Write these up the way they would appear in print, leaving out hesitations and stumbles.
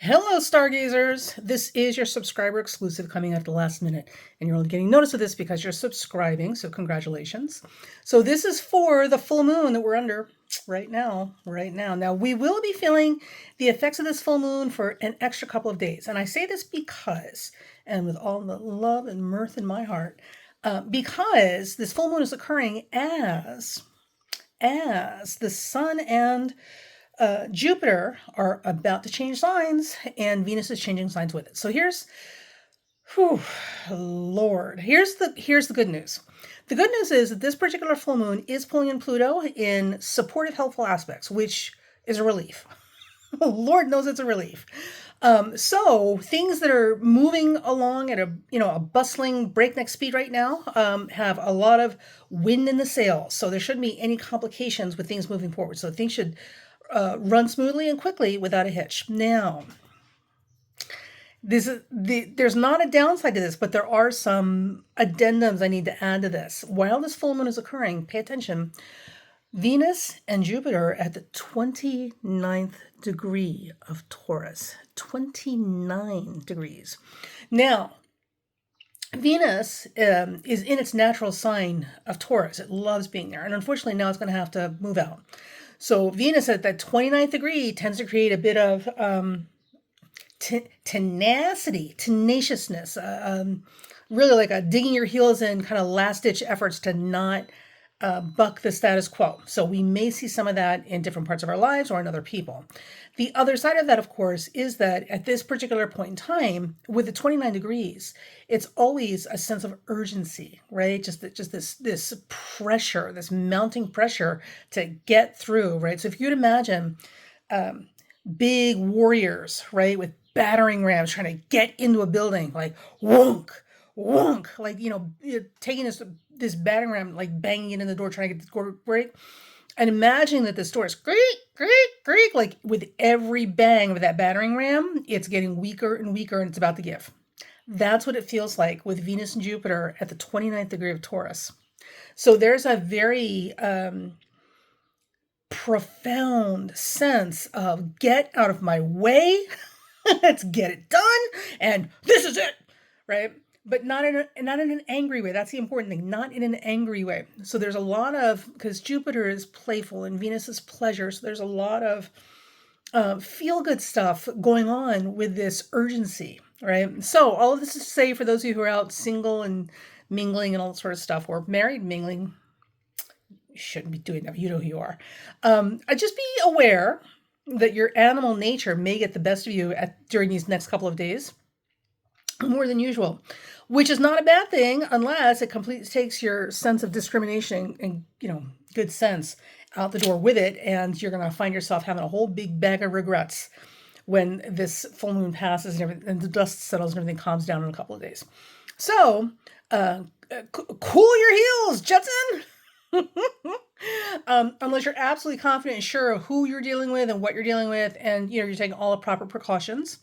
Hello, Stargazers. This is your subscriber exclusive coming at the last minute, and you're only getting notice of this because you're subscribing, so congratulations. So this is for the full moon that we're under right now. Now, we will be feeling the effects of this full moon for an extra couple of days, and I say this because, and with all the love and mirth in my heart, because this full moon is occurring as the sun and Jupiter are about to change signs, and Venus is changing signs with it. So whew, Lord, here's the good news. The good news is that this particular full moon is pulling in Pluto in supportive, helpful aspects, which is a relief. Lord knows it's a relief. So things that are moving along at a bustling breakneck speed right now have a lot of wind in the sails. So there shouldn't be any complications with things moving forward. So things should run smoothly and quickly without a hitch. Now, there's not a downside to this, but there are some addendums I need to add to this. While this full moon is occurring, pay attention. Venus and Jupiter at the 29th degree of Taurus. 29 degrees. Now, Venus is in its natural sign of Taurus. It loves being there. And unfortunately, now it's going to have to move out. So Venus at that 29th degree tends to create a bit of tenacity, tenaciousness, really like a digging your heels in kind of last-ditch efforts to not buck the status quo. So we may see some of that in different parts of our lives or in other people. The other side of that, of course, is that at this particular point in time, with the 29 degrees, it's always a sense of urgency, right? Just this pressure, this mounting pressure to get through, right? So if you'd imagine big warriors, right, with battering rams trying to get into a building, like wonk, wonk, like, taking this battering ram, like banging it in the door, trying to get the door break. And imagining that this door is creak, creak, creak, like with every bang of that battering ram, it's getting weaker and weaker and it's about to give. That's what it feels like with Venus and Jupiter at the 29th degree of Taurus. So there's a very profound sense of get out of my way, let's get it done, and this is it, right? But not in an angry way. That's the important thing. Not in an angry way. So there's a lot of, because Jupiter is playful and Venus is pleasure. So there's a lot of feel-good stuff going on with this urgency, right? So all of this is to say, for those of you who are out single and mingling and all that sort of stuff, or married mingling, you shouldn't be doing that. You know who you are. Just be aware that your animal nature may get the best of you during these next couple of days, more than usual, which is not a bad thing unless it completely takes your sense of discrimination and, good sense out the door with it. And you're going to find yourself having a whole big bag of regrets when this full moon passes and the dust settles and everything calms down in a couple of days. So, cool your heels, Judson. Unless you're absolutely confident and sure of who you're dealing with and what you're dealing with, and you're taking all the proper precautions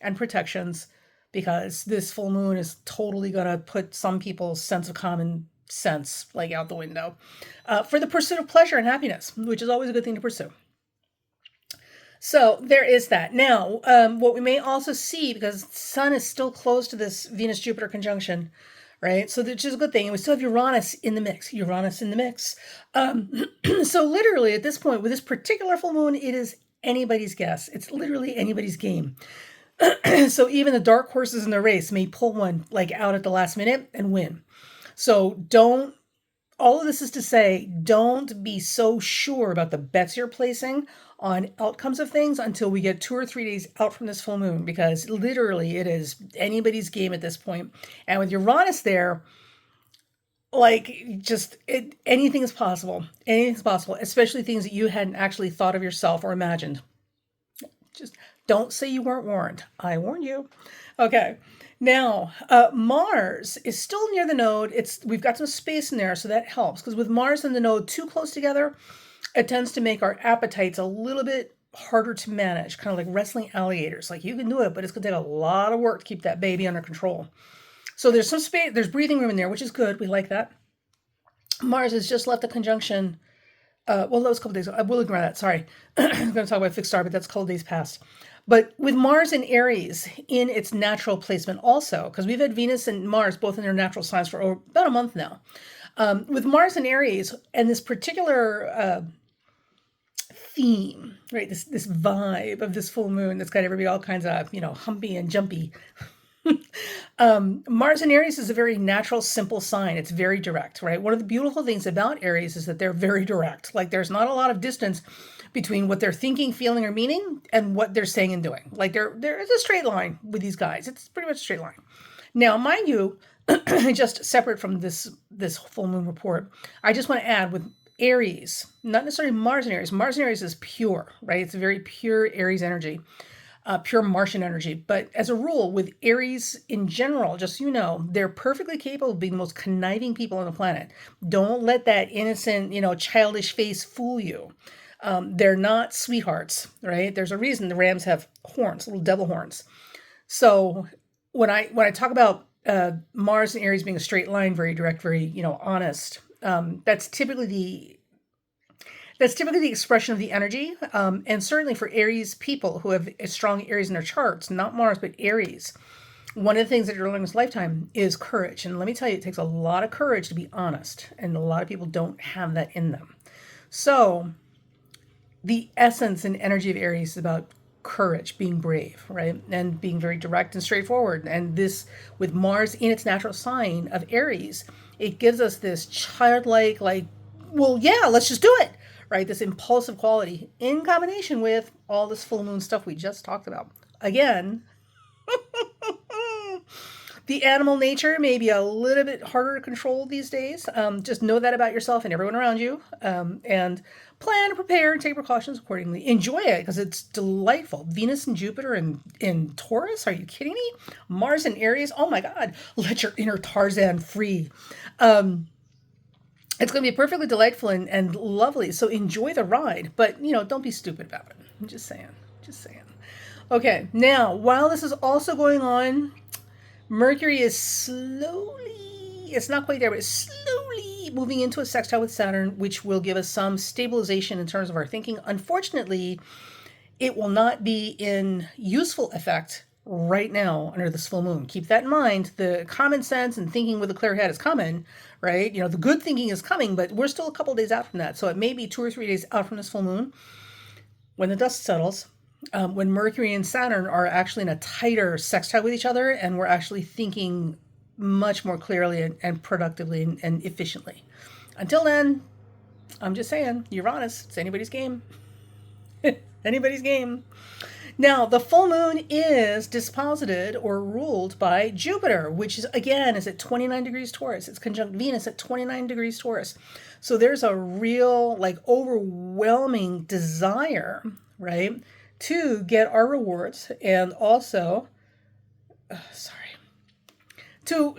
and protections, because this full moon is totally going to put some people's sense of common sense like out the window for the pursuit of pleasure and happiness, which is always a good thing to pursue. So there is that. Now, what we may also see, because the sun is still close to this Venus-Jupiter conjunction, right? So which is a good thing. And we still have Uranus in the mix. So literally at this point, with this particular full moon, it is anybody's guess. It's literally anybody's game. So even the dark horses in the race may pull one like out at the last minute and win. So all of this is to say, don't be so sure about the bets you're placing on outcomes of things until we get 2 or 3 days out from this full moon, because literally it is anybody's game at this point. And with Uranus there, anything is possible. Anything is possible, especially things that you hadn't actually thought of yourself or imagined. Just don't say you weren't warned. I warned you. Okay. Now, Mars is still near the node. We've got some space in there, so that helps. Because with Mars and the node too close together, it tends to make our appetites a little bit harder to manage, kind of like wrestling alligators. Like, you can do it, but it's going to take a lot of work to keep that baby under control. So there's some space, there's breathing room in there, which is good. We like that. Mars has just left the conjunction. That was a couple days ago. I will ignore that. Sorry. I'm going to talk about fixed star, but that's a couple days past. But with Mars and Aries in its natural placement also, because we've had Venus and Mars both in their natural signs for about a month now. With Mars and Aries and this particular theme, right? This vibe of this full moon that's got everybody all kinds of, humpy and jumpy. Mars in Aries is a very natural, simple sign. It's very direct, right? One of the beautiful things about Aries is that they're very direct. Like there's not a lot of distance between what they're thinking, feeling, or meaning and what they're saying and doing. Like there is a straight line with these guys. It's pretty much a straight line. Now, mind you, just separate from this full moon report, I just want to add with Aries, not necessarily Mars and Aries. Mars and Aries is pure, right? It's a very pure Aries energy. Pure Martian energy. But as a rule, with Aries in general, just so you know, they're perfectly capable of being the most conniving people on the planet. Don't let that innocent, childish face fool you. They're not sweethearts, right? There's a reason the Rams have horns, little devil horns. So when I talk about Mars and Aries being a straight line, very direct, very honest, that's typically the expression of the energy. And certainly for Aries people who have a strong Aries in their charts, not Mars, but Aries, one of the things that you're learning in this lifetime is courage. And let me tell you, it takes a lot of courage to be honest. And a lot of people don't have that in them. So the essence and energy of Aries is about courage, being brave, right? And being very direct and straightforward. And this, with Mars in its natural sign of Aries, it gives us this childlike, like, well, yeah, let's just do it. Right, this impulsive quality in combination with all this full moon stuff we just talked about. Again, the animal nature may be a little bit harder to control these days. Just know that about yourself and everyone around you, and plan, prepare, and take precautions accordingly. Enjoy it because it's delightful. Venus and Jupiter in Taurus, are you kidding me? Mars and Aries, oh my God, let your inner Tarzan free. It's going to be perfectly delightful and lovely. So enjoy the ride, but don't be stupid about it. I'm just saying. Okay, now while this is also going on, Mercury is slowly, it's not quite there, but it's slowly moving into a sextile with Saturn, which will give us some stabilization in terms of our thinking. Unfortunately, it will not be in useful effect right now under this full moon. Keep that in mind. The common sense and thinking with a clear head is coming, right? The good thinking is coming, but we're still a couple days out from that. So it may be 2 or 3 days out from this full moon when the dust settles, when Mercury and Saturn are actually in a tighter sextile with each other, and we're actually thinking much more clearly and productively and efficiently. Until then, I'm just saying, Uranus, it's anybody's game. Anybody's game. Now, the full moon is disposited or ruled by Jupiter, which is at 29 degrees Taurus. It's conjunct Venus at 29 degrees Taurus. So there's a real, overwhelming desire, right, to get our rewards and also,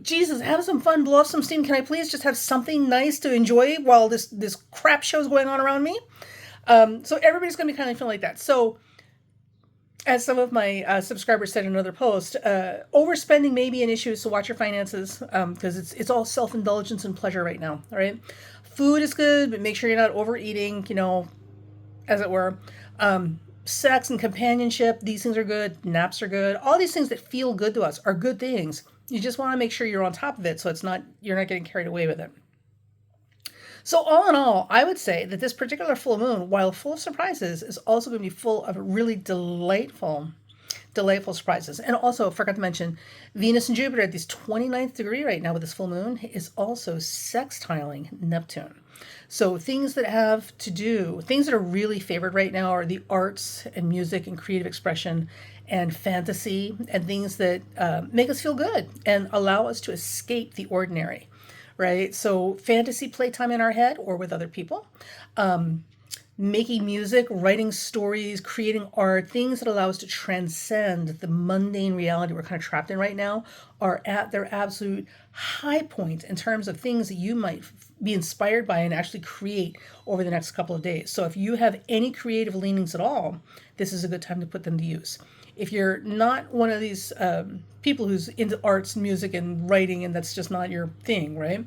Jesus, have some fun, blow off some steam. Can I please just have something nice to enjoy while this crap show's going on around me? So everybody's going to be kind of feeling like that. So, as some of my subscribers said in another post, overspending may be an issue, so watch your finances, because it's all self-indulgence and pleasure right now, all right? Food is good, but make sure you're not overeating, as it were. Sex and companionship, these things are good. Naps are good. All these things that feel good to us are good things. You just want to make sure you're on top of it so you're not getting carried away with it. So all in all, I would say that this particular full moon, while full of surprises, is also going to be full of really delightful surprises. And also, forgot to mention, Venus and Jupiter at this 29th degree right now with this full moon is also sextiling Neptune. So things that are really favored right now are the arts and music and creative expression and fantasy and things that make us feel good and allow us to escape the ordinary. Right? So fantasy playtime in our head or with other people, making music, writing stories, creating art, things that allow us to transcend the mundane reality we're kind of trapped in right now are at their absolute high point in terms of things that you might be inspired by and actually create over the next couple of days. So if you have any creative leanings at all, this is a good time to put them to use. If you're not one of these people who's into arts, music, and writing, and that's just not your thing, right?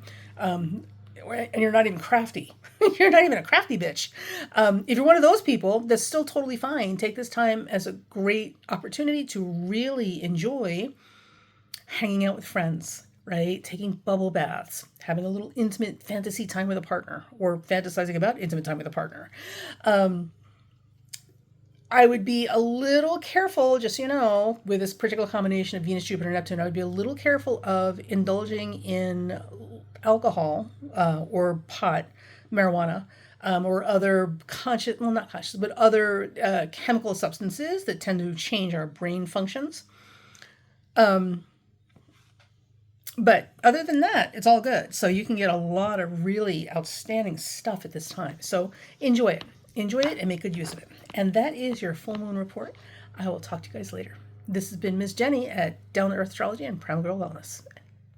and you're not even crafty. You're not even a crafty bitch. If you're one of those people, that's still totally fine. Take this time as a great opportunity to really enjoy hanging out with friends, right? Taking bubble baths, having a little intimate fantasy time with a partner, or fantasizing about intimate time with a partner. I would be a little careful, just so you know, with this particular combination of Venus, Jupiter, Neptune. I would be a little careful of indulging in alcohol or pot, marijuana, or other conscious, well, not conscious, but other chemical substances that tend to change our brain functions. But other than that, it's all good. So you can get a lot of really outstanding stuff at this time. So enjoy it. Enjoy it and make good use of it. And that is your full moon report. I will talk to you guys later. This has been Ms. Jenny at Down to Earth Astrology and Primal Girl Wellness.